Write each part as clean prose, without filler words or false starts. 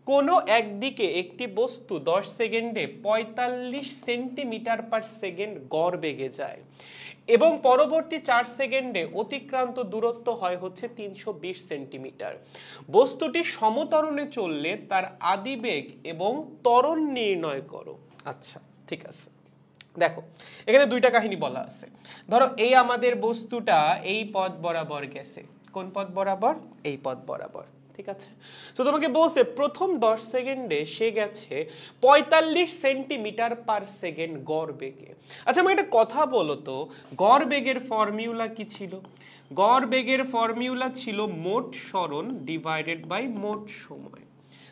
কোনো একদিকে একটি বস্তু 10 সেকেন্ডে 45 সেন্টিমিটার পার সেকেন্ড গড় বেগে যায় এবং পরবর্তী 4 সেকেন্ডে অতিক্রান্ত দূরত্ব হয় হচ্ছে 320 সেন্টিমিটার। বস্তুটি সমত্বরণে চললে তার আদিবেগ এবং ত্বরণ নির্ণয় করো। আচ্ছা, ঠিক আছে। দেখো, এখানে দুইটা কাহিনী বলা আছে। ধরো এই আমাদের বস্তুটা এই পথ বরাবর গেছে। কোন পথ বরাবর? এই পথ বরাবর, ঠিক আছে। তো তোমাকে বলছে প্রথম 10 সেকেন্ডে সে গেছে 45 সেন্টিমিটার পার সেকেন্ড গড় বেগে। আচ্ছা, আমাকে একটা কথা বলো তো, গড় বেগের ফর্মুলা কি ছিল? গড় বেগের ফর্মুলা ছিল মোট সরণ ডিভাইডেড বাই মোট সময়।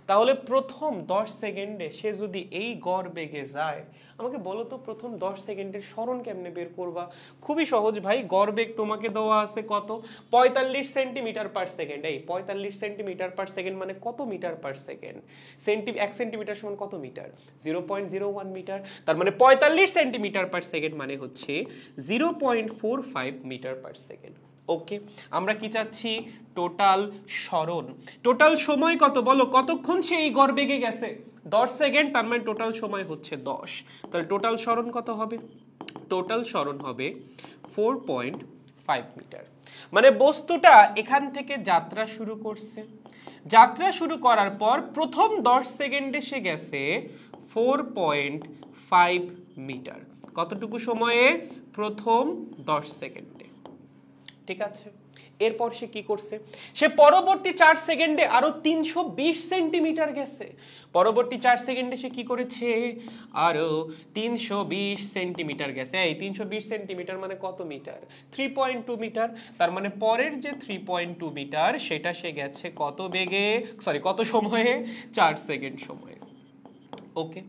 তাহলে প্রথম 10 সেকেন্ডে সে যদি এই গড় বেগে যায়, আমাকে বলো তো প্রথম 10 সেকেন্ডের সরণ কেমনে বের করবা? খুবই সহজ ভাই, গড় বেগ তোমাকে দেওয়া আছে কত? 45 সেন্টিমিটার পার সেকেন্ড। এই 45 সেন্টিমিটার পার সেকেন্ড মানে কত মিটার পার সেকেন্ড? 1 সেন্টিমিটার সমান কত মিটার? 0.01 মিটার। তার মানে 45 সেন্টিমিটার পার সেকেন্ড মানে হচ্ছে 0.45 মিটার পার সেকেন্ড। ওকে, আমরা কি চাচ্ছি? টোটাল সরণ। টোটাল সময় কত বলো? কতক্ষণ সে এই গড় বেগে গেছে? 10 সেকেন্ড, তার মানে টোটাল সময় হচ্ছে 10। তাহলে টোটাল সরণ কত হবে? টোটাল সরণ হবে 4.5 মিটার। মানে বস্তুটা এখান থেকে যাত্রা শুরু করছে, যাত্রা শুরু করার পর প্রথম 10 সেকেন্ডে সে গেছে 4.5 মিটার। কতটুকু সময়ে? প্রথম 10 সেকেন্ডে, ঠিক আছে। এরপর সে কি করছে? সে পরবর্তী 4 সেকেন্ডে আরো 320 সেন্টিমিটার গেছে। পরবর্তী 4 সেকেন্ডে সে কি করেছে? আরো 320 সেন্টিমিটার গেছে। এই 320 সেন্টিমিটার মানে কত মিটার? 3.2 মিটার। তার মানে পরের যে 3.2 মিটার সেটা সে গেছে কত বেগে, সরি কত সময়ে? 4 সেকেন্ড সময়ে। ওকে,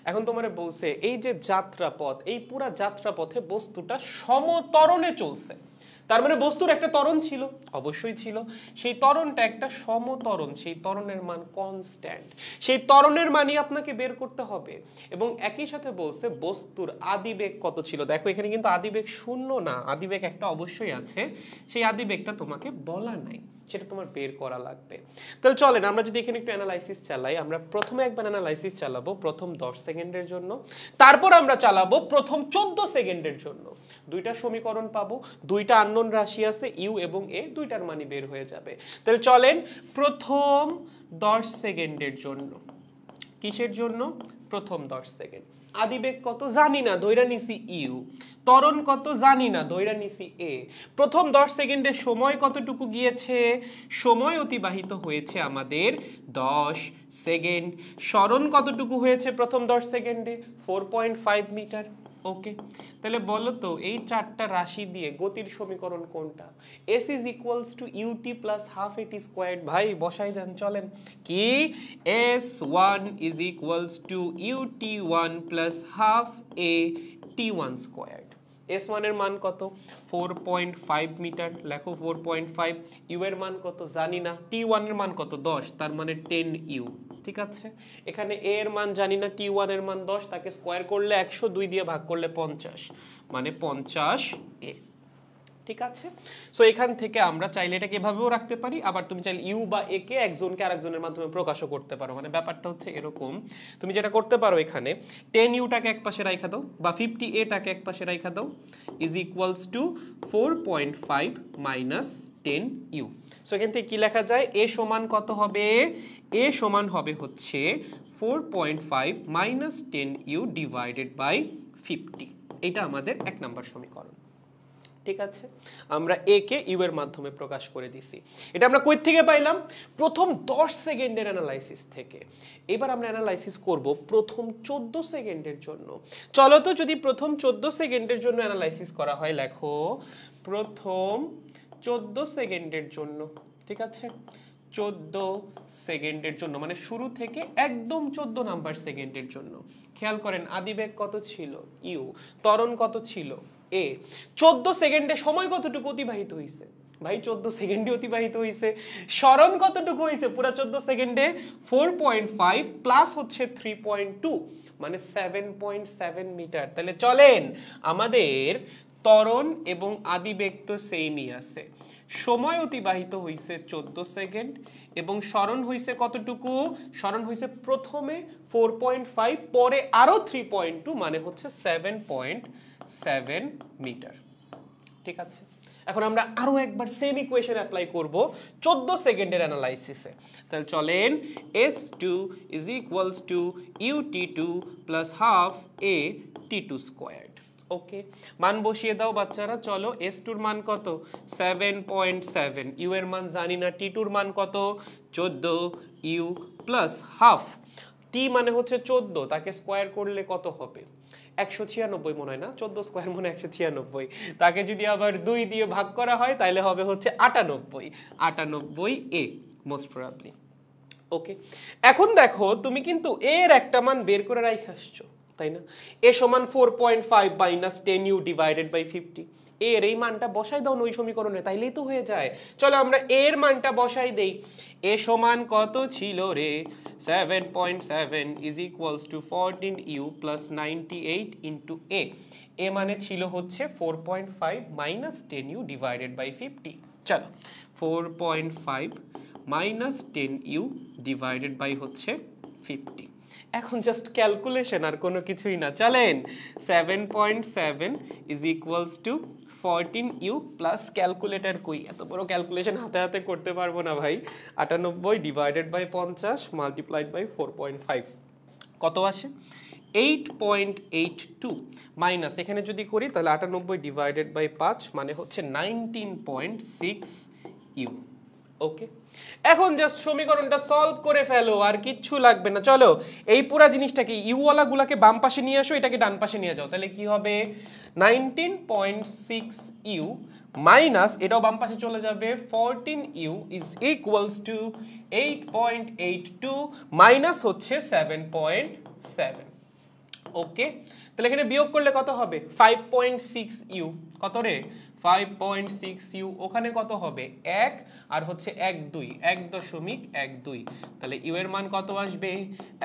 এখন তোমারে বলছে এই যে যাত্রাপথ, এই পুরা যাত্রাপথে বস্তুটা সমত্বরণে চলছে। তার মানে বস্তুর একটা ত্বরণ ছিল, অবশ্যই ছিল। সেই ত্বরণটা একটা সমত্বরণ, সেই ত্বরণের মান কনস্ট্যান্ট। সেই ত্বরণের মানই আপনাকে বের করতে হবে। এবং একই সাথে বলছে বস্তুর আদিবেগ কত ছিল। দেখো এখানে কিন্তু আদিবেগ শূন্য না, আদিবেগ একটা অবশ্যই আছে। সেই আদিবেগটা তোমাকে বলা নাই, সেটা তোমার বের করা লাগবে। তাহলে চলেন আমরা যদি এখানে একটু অ্যানালাইসিস চালাই। আমরা প্রথমে একবার অ্যানালাইসিস চালাবো প্রথম 10 সেকেন্ডের জন্য, তারপর আমরা চালাবো প্রথম 14 সেকেন্ডের জন্য। দুইটা সমীকরণ পাবো, দুইটা আননোন রাশি আছে ইউ এবং এ, দুইটার মানই বের হয়ে যাবে। তাহলে চলেন প্রথম 10 সেকেন্ডের জন্য। কিসের জন্য? প্রথম 10 সেকেন্ড। আদিবেগ কত জানি না, ধইরা নিছি ইউ। ত্বরণ কত জানি না, ধইরা নিছি এ। প্রথম 10 সেকেন্ডে সময় কতটুকু গিয়েছে? সময় অতিবাহিত হয়েছে আমাদের 10 সেকেন্ড। সরণ কতটুকু হয়েছে প্রথম 10 সেকেন্ডে? 4.5 মিটার। ওকে, তাহলে বলো তো এই চারটা রাশি দিয়ে গতির সমীকরণ কোনটা? s is equals to ut plus half at squared। ভাই বসাই দেন, চলেন। কি? s1 is equals to ut1 plus half a t1 squared। s1 এর মান কত? 4.5 মিটার। লেখো 4.5। u এর মান কত জানি না। t1 এর মান কত? 10, তার মানে 10 u। ঠিক আছে, এখানে a এর মান জানি না, t1 এর মান 10, তাকে স্কয়ার করলে 100, 2 দিয়ে ভাগ করলে 50, মানে 50 a। ঠিক আছে, সো এখান থেকে আমরা চাইলে এটাকে এভাবেও রাখতে পারি, আবার তুমি চাইলে ইউ বা এ কে একজনকে আরেকজনের মাধ্যমে প্রকাশও করতে পারো। মানে ব্যাপারটা হচ্ছে এরকম, তুমি যেটা করতে পারো এখানে 10 ইউটাকে এক পাশে রাখা দাও বা 50 এ টাকে এক পাশে রাখা দাও, is equals to 4.5 minus 10 u. So এখান থেকে কি লেখা যায়? এ সমান কত হবে? এ সমান হবে হচ্ছে 4.5 মাইনাস 10 ইউ ডিভাইডেড বাই 50। এটা আমাদের 1 নম্বর সমীকরণ। ঠিক আছে, আমরা এ কে ইউ এর মাধ্যমে প্রকাশ করে দিছি। এটা আমরা কই থেকে পাইলাম? প্রথম 10 সেকেন্ডের অ্যানালাইসিস থেকে। এবার আমরা অ্যানালাইসিস করব প্রথম 14 সেকেন্ডের জন্য। চলো তো, যদি প্রথম 14 সেকেন্ডের জন্য অ্যানালাইসিস করা হয়, লেখো প্রথম 14 সেকেন্ডের জন্য। ঠিক আছে, 14 সেকেন্ডের জন্য মানে শুরু থেকে একদম 14 নাম্বার সেকেন্ডের জন্য। খেয়াল করেন আদিবেগ কত ছিল? ইউ। ত্বরণ কত ছিল? এ। 14 সেকেন্ডে সময় কতটুকু অতিবাহিত হয়েছে? ভাই 14 সেকেন্ডে অতিবাহিত হয়েছে। সরণ কতটুকু হয়েছে পুরো 14 সেকেন্ডে? 4.5 প্লাস হচ্ছে 3.2 মানে 7.7 মিটার। তাহলে চলেন, আমাদের ত্বরণ এবং আদিবেগ তো সেমই আছে, সময় অতিবাহিত হইছে 14 সেকেন্ড এবং স্মরণ হইছে কতটুকু স্মরণ হইছে প্রথমে 4.5 পরে আরো 3.2 মানে হচ্ছে 7.7 মিটার ঠিক আছে এখন আমরা আরো একবার সেম ইকুয়েশন অ্যাপ্লাই করব 14 সেকেন্ডের অ্যানালাইসিসে তাহলে চলেন s2 ut2 plus half a t2 squared ওকে মান বসিয়ে দাও বাচ্চারা চলো s2 এর মান কত 7.7 u এর মান জানি না t2 এর মান কত 14 u plus half t মানে হচ্ছে 14 তাকে স্কয়ার করলে কত হবে 196 মনে হয় না 14 স্কয়ার মানে 196 তাকে যদি আবার 2 দিয়ে ভাগ করা হয় তাহলে হবে হচ্ছে 98 a মোস্ট প্রবাবলি ওকে এখন দেখো তুমি কিন্তু এর একটা মান বের করে রাখা আসছো তাই না a সমান 4.5 মাইনাস 10u ডিভাইডেড বাই 50 এর এই মানটা বসাই দাও ওই সমীকরণে তাইলেই তো হয়ে যায় চলো আমরা এর মানটা বসাই দেই a সমান কত ছিল রে 7.7 is equals to 14u plus 98 into a a মানে ছিল হচ্ছে 4.5 minus 10u divided by 50 চলো 4.5 minus 10u divided by হচ্ছে 50 এখন জাস্ট ক্যালকুলেশন আর কোনো কিছুই না চলেন 7.7 is equals to 14u plus calculator কই এত বড় ক্যালকুলেশন হাতে হাতে করতে পারবো না ভাই 98 ডিভাইডেড বাই 50 মাল্টিপ্লাইড বাই 4.5 কত আসে 8.82 মাইনাস এখানে যদি করি তাহলে 98 ডিভাইডেড বাই 5 মানে হচ্ছে 19.6 u ওকে এখন জাস্ট সমীকরণটা সলভ করে ফেলো আর কিচ্ছু লাগবে না চলো এই পুরো জিনিসটাকে ইউ ওয়ালা গুলাকে বাম পাশে নিয়ে আসো এটাকে ডান পাশে নিয়ে যাও তাহলে কি হবে 19.6 ইউ মাইনাস এটাও বাম পাশে চলে যাবে 14 u is equals to 8.82 minus হচ্ছে 7.7 ওকে তাহলে এখানে বিয়োগ করলে কত হবে 5.6 ইউ কত রে 5.6 ইউ ওখানে কত হবে 1 আর হচ্ছে 1.2 1.12 তাহলে ইউ এর মান কত আসবে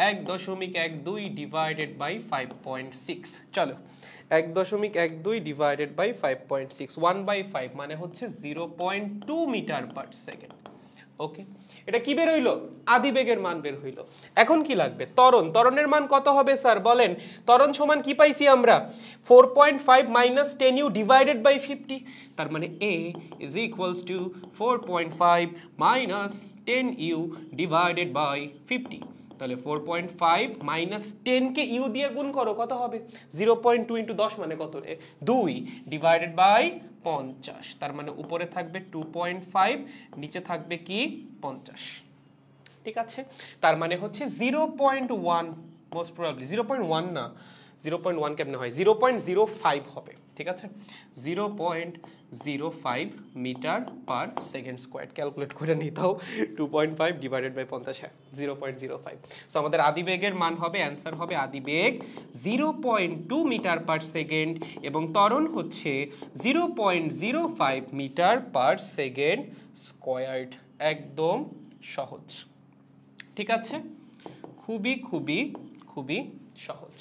1.12 ডিভাইডেড বাই 5.6 চলো 1.12 ডিভাইডেড বাই 5.6 1/5 মানে হচ্ছে 0.2 মিটার পার সেকেন্ড ওকে এটা কি বের হইলো আদিবেগের মান বের হইলো এখন কি লাগবে ত্বরণের মান কত হবে স্যার বলেন ত্বরণ সমান কি পাইছি আমরা 4.5 মাইনাস 10u ডিভাইডেড বাই 50 তার মানে a is equals to 4.5 minus 10u divided by 50 তাহলে 4.5 মাইনাস 10 কে u দিয়ে গুণ করো কত হবে 0.2 ইনটু 10 মানে কত রে 2 ডিভাইডেড বাই 50 তার মানে উপরে থাকবে 2.5 নিচে থাকবে কি 50 ঠিক আছে তার মানে হচ্ছে 0.1 মোস্ট প্রবাবলি 0.1 না 0.1 কেমনে হয় 0.05 হবে ঠিক আছে 0.05 metre per second square calculate করে নিতাও 2.5 ডিভাইডেড বাই 50 হ্যাঁ 0.05 সো আমাদের আদিবেগের মান হবে অ্যানসার হবে আদিবেগ 0.2 মিটার পার সেকেন্ড এবং ত্বরণ হচ্ছে 0.05 মিটার পার সেকেন্ড স্কয়ার্ড একদম সহজ ঠিক আছে খুবই খুবই খুবই সহজ